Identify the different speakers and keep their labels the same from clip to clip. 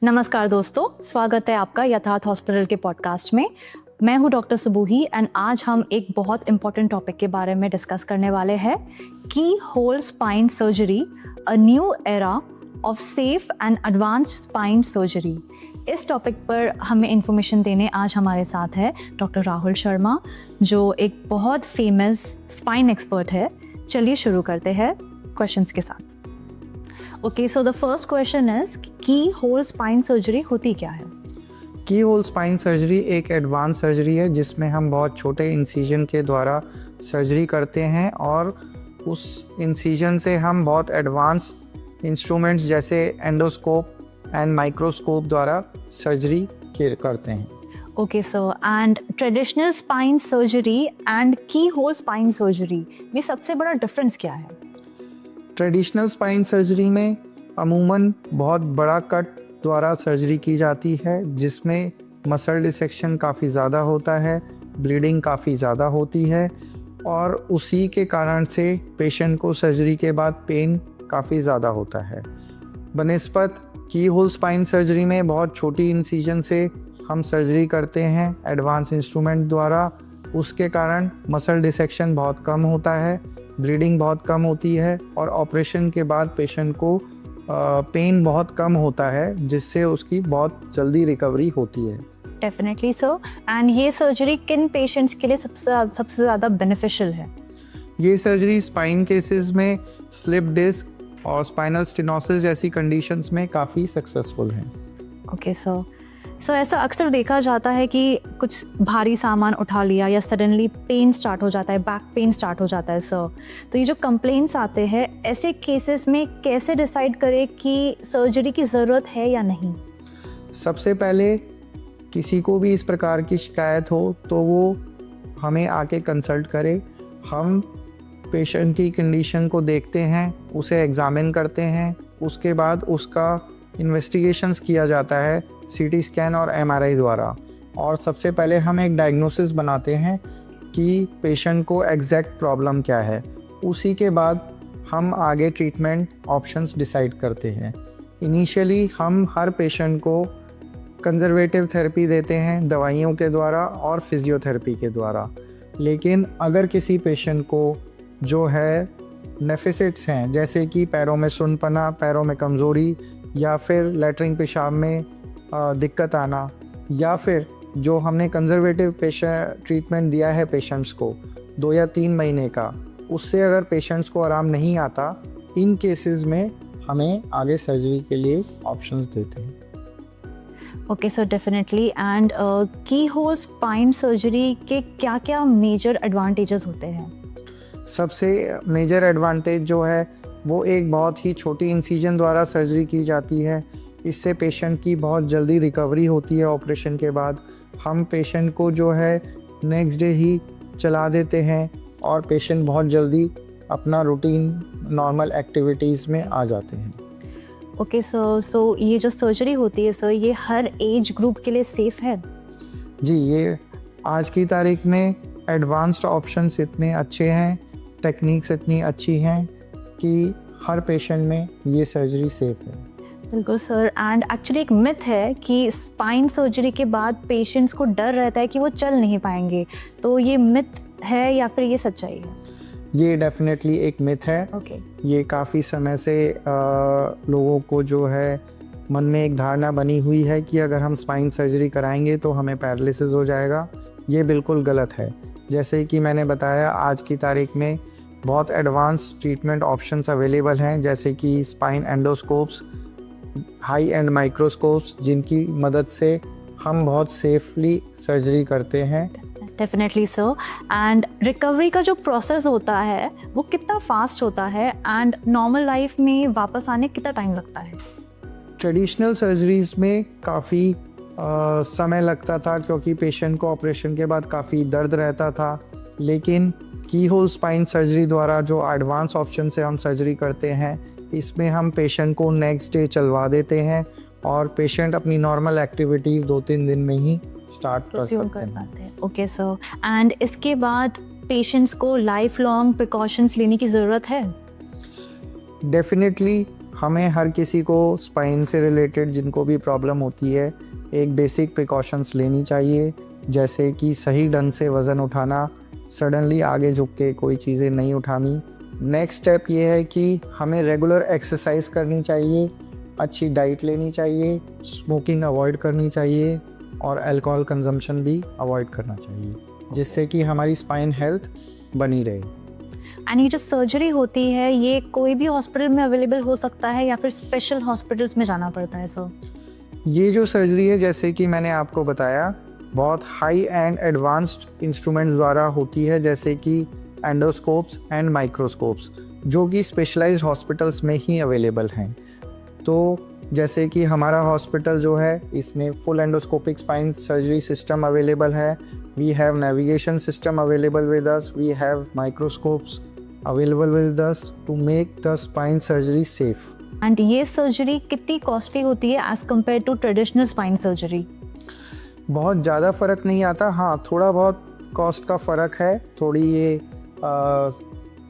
Speaker 1: नमस्कार दोस्तों, स्वागत है आपका यथार्थ हॉस्पिटल के पॉडकास्ट में। मैं हूं डॉक्टर सुबूही एंड आज हम एक बहुत इम्पोर्टेंट टॉपिक के बारे में डिस्कस करने वाले हैं, की whole spine surgery, a new era of safe and advanced spine surgery. इस टॉपिक पर हमें इन्फॉर्मेशन देने आज हमारे साथ है डॉक्टर राहुल शर्मा, जो एक बहुत फेमस स्पाइन एक्सपर्ट है। चलिए शुरू करते हैं क्वेश्चंस के साथ। Okay, so the first question is की होल स्पाइन सर्जरी होती क्या है?
Speaker 2: की होल स्पाइन सर्जरी एक एडवांस सर्जरी है जिसमें हम बहुत छोटे इंसिजन के द्वारा सर्जरी करते हैं और उस इंसिजन से हम बहुत एडवांस इंस्ट्रूमेंट्स जैसे एंडोस्कोप एंड माइक्रोस्कोप द्वारा सर्जरी करते हैं।
Speaker 1: Okay sir, and traditional spine surgery and की होल स्पाइन सर्जरी में सबसे बड़ा डिफरेंस क्या है?
Speaker 2: ट्रेडिशनल स्पाइन सर्जरी में अमूमन बहुत बड़ा कट द्वारा सर्जरी की जाती है जिसमें मसल डिसेक्शन काफ़ी ज़्यादा होता है, ब्लीडिंग काफ़ी ज़्यादा होती है और उसी के कारण से पेशेंट को सर्जरी के बाद पेन काफ़ी ज़्यादा होता है। बनिस्बत की होल स्पाइन सर्जरी में बहुत छोटी इंसिजन से हम सर्जरी करते हैं एडवांस इंस्ट्रूमेंट द्वारा, उसके कारण मसल डिसेक्शन बहुत कम होता है, ब्लीडिंग बहुत कम होती है और ऑपरेशन के बाद पेशेंट को पेन बहुत कम होता है जिससे उसकी बहुत जल्दी रिकवरी होती है।
Speaker 1: डेफिनेटली सर, एंड ये सर्जरी किन पेशेंट्स के लिए सबसे ज़्यादा बेनिफिशियल है?
Speaker 2: ये सर्जरी स्पाइन केसेस में स्लिप डिस्क और स्पाइनल स्टेनोसिस जैसी कंडीशंस में काफ़ी सक्सेसफुल है।
Speaker 1: ओके सर, ऐसा अक्सर देखा जाता है कि कुछ भारी सामान उठा लिया या सडनली पेन स्टार्ट हो जाता है, बैक पेन स्टार्ट हो जाता है सर। तो ये जो कंप्लेंट्स आते हैं, ऐसे केसेस में कैसे डिसाइड करें कि सर्जरी की ज़रूरत है या नहीं?
Speaker 2: सबसे पहले किसी को भी इस प्रकार की शिकायत हो तो वो हमें आके कंसल्ट करे। हम पेशेंट की कंडीशन को देखते हैं, उसे एग्ज़ामिन करते हैं, उसके बाद उसका इन्वेस्टिगेशंस किया जाता है सीटी स्कैन और एमआरआई द्वारा, और सबसे पहले हम एक डायग्नोसिस बनाते हैं कि पेशेंट को एग्जैक्ट प्रॉब्लम क्या है। उसी के बाद हम आगे ट्रीटमेंट ऑप्शंस डिसाइड करते हैं। इनिशियली हम हर पेशेंट को कंजर्वेटिव थेरेपी देते हैं दवाइयों के द्वारा और फिजियोथेरेपी के द्वारा, लेकिन अगर किसी पेशेंट को जो है नेफिसिट्स हैं, जैसे कि पैरों में सुन्नपना, पैरों में कमज़ोरी या फिर लैट्रिन पेशाब में दिक्कत आना, या फिर जो हमने कंजर्वेटिव ट्रीटमेंट दिया है पेशेंट्स को 2 या 3 महीने का, उससे अगर पेशेंट्स को आराम नहीं आता, इन केसेस में हमें आगे सर्जरी के लिए ऑप्शंस देते हैं।
Speaker 1: Okay sir, definitely. एंड की होल स्पाइन सर्जरी के क्या क्या मेजर एडवांटेजेस होते हैं?
Speaker 2: सबसे मेजर एडवांटेज जो है वो एक बहुत ही छोटी इंसिजन द्वारा सर्जरी की जाती है। इससे पेशेंट की बहुत जल्दी रिकवरी होती है। ऑपरेशन के बाद हम पेशेंट को जो है नेक्स्ट डे ही चला देते हैं और पेशेंट बहुत जल्दी अपना रूटीन नॉर्मल एक्टिविटीज़ में आ जाते हैं।
Speaker 1: ओके सर, सो ये जो सर्जरी होती है सर, ये हर एज ग्रुप के लिए सेफ़ है?
Speaker 2: जी, ये आज की तारीख में एडवांस्ड ऑप्शंस इतने अच्छे हैं, टेक्निक्स इतनी अच्छी हैं कि हर पेशेंट में ये सर्जरी सेफ है।
Speaker 1: बिल्कुल सर, एंड एक्चुअली एक मिथ है कि स्पाइन सर्जरी के बाद पेशेंट्स को डर रहता है कि वो चल नहीं पाएंगे, तो ये मिथ है या फिर ये सच्चाई है?
Speaker 2: ये डेफिनेटली एक मिथ है।
Speaker 1: ओके।
Speaker 2: ये काफ़ी समय से लोगों को जो है मन में एक धारणा बनी हुई है कि अगर हम स्पाइन सर्जरी कराएंगे तो हमें पैरालिसिस हो जाएगा। ये बिल्कुल गलत है। जैसे कि मैंने बताया, आज की तारीख में बहुत एडवांस ट्रीटमेंट ऑप्शंस अवेलेबल हैं, जैसे कि स्पाइन एंडोस्कोप्स, हाई एंड माइक्रोस्कोप्स, जिनकी मदद से हम बहुत सेफली सर्जरी करते हैं।
Speaker 1: डेफिनेटली सर, एंड रिकवरी का जो प्रोसेस होता है वो कितना फास्ट होता है एंड नॉर्मल लाइफ में वापस आने कितना टाइम लगता है?
Speaker 2: ट्रेडिशनल सर्जरीज़ में काफ़ी समय लगता था क्योंकि पेशेंट को ऑपरेशन के बाद काफ़ी दर्द रहता था, लेकिन की होल स्पाइन सर्जरी द्वारा जो एडवांस ऑप्शन से हम सर्जरी करते हैं, इसमें हम पेशेंट को नेक्स्ट डे चलवा देते हैं और पेशेंट अपनी नॉर्मल एक्टिविटीज़ 2-3 दिन में ही स्टार्ट कर सकते हैं।
Speaker 1: ओके सर, एंड इसके बाद पेशेंट्स को लाइफ लॉन्ग प्रिकॉशंस लेने की ज़रूरत है?
Speaker 2: डेफिनेटली हमें हर किसी को स्पाइन से रिलेटेड जिनको भी प्रॉब्लम होती है एक बेसिक प्रिकॉशंस लेनी चाहिए, जैसे कि सही ढंग से वज़न उठाना, सडनली आगे झुक के कोई चीज़ें नहीं उठानी। नेक्स्ट स्टेप ये है कि हमें रेगुलर एक्सरसाइज करनी चाहिए, अच्छी डाइट लेनी चाहिए, स्मोकिंग अवॉइड करनी चाहिए और अल्कोहल कंजम्पशन भी अवॉइड करना चाहिए, जिससे कि हमारी स्पाइन हेल्थ बनी रहे।
Speaker 1: एंड ये जो सर्जरी होती है ये कोई भी हॉस्पिटल में अवेलेबल हो सकता है या फिर स्पेशल हॉस्पिटल्स में जाना पड़ता है सर?
Speaker 2: ये जो सर्जरी है, जैसे कि मैंने आपको बताया, बहुत हाई एंड एडवांस्ड इंस्ट्रूमेंट्स द्वारा होती है, जैसे कि एंडोस्कोप्स एंड माइक्रोस्कोप्स, जो कि स्पेशलाइज्ड हॉस्पिटल्स में ही अवेलेबल हैं। तो जैसे कि हमारा हॉस्पिटल जो है इसमें full endoscopic spine surgery system available है, we have navigation system available with us, we have microscopes available with us to make the spine surgery safe.
Speaker 1: And ये सर्जरी कितनी कॉस्टली होती है as compare to traditional spine surgery?
Speaker 2: बहुत ज़्यादा फ़र्क नहीं आता, हाँ थोड़ा बहुत कॉस्ट का फ़र्क है। थोड़ी ये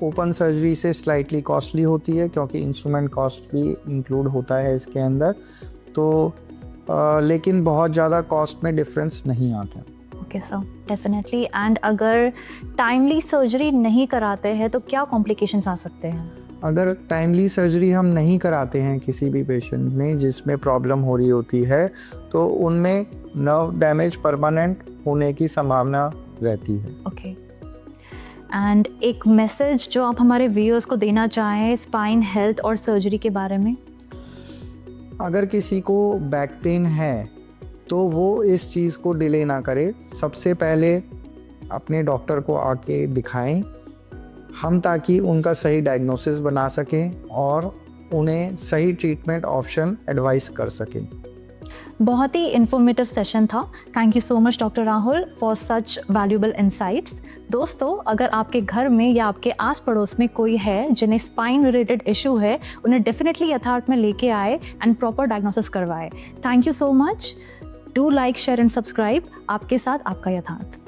Speaker 2: ओपन सर्जरी से स्लाइटली कॉस्टली होती है क्योंकि इंस्ट्रूमेंट कॉस्ट भी इंक्लूड होता है इसके अंदर, तो लेकिन बहुत ज़्यादा कॉस्ट में डिफरेंस नहीं आता।
Speaker 1: Okay sir, definitely. एंड अगर टाइमली सर्जरी नहीं कराते हैं तो क्या कॉम्प्लिकेशंस आ सकते हैं?
Speaker 2: अगर टाइमली सर्जरी हम नहीं कराते हैं किसी भी पेशेंट में जिसमें प्रॉब्लम हो रही होती है, तो उनमें नर्व डैमेज परमानेंट होने की संभावना रहती है।
Speaker 1: ओके। एंड एक मैसेज जो आप हमारे व्यूअर्स को देना चाहें स्पाइन हेल्थ और सर्जरी के बारे में?
Speaker 2: अगर किसी को बैक पेन है तो वो इस चीज़ को डिले ना करे, सबसे पहले अपने डॉक्टर को आके दिखाएं हम, ताकि उनका सही डायग्नोसिस बना सकें और उन्हें सही ट्रीटमेंट ऑप्शन एडवाइस कर सकें।
Speaker 1: बहुत ही इन्फॉर्मेटिव सेशन था। Thank you so much doctor Rahul for such valuable insights. दोस्तों, अगर आपके घर में या आपके आस पड़ोस में कोई है जिन्हें स्पाइन रिलेटेड इशू है, उन्हें डेफिनेटली यथार्थ में लेके आए एंड प्रॉपर डायग्नोसिस करवाए। Thank you so much. Do like, share and subscribe. आपके साथ आपका यथार्थ।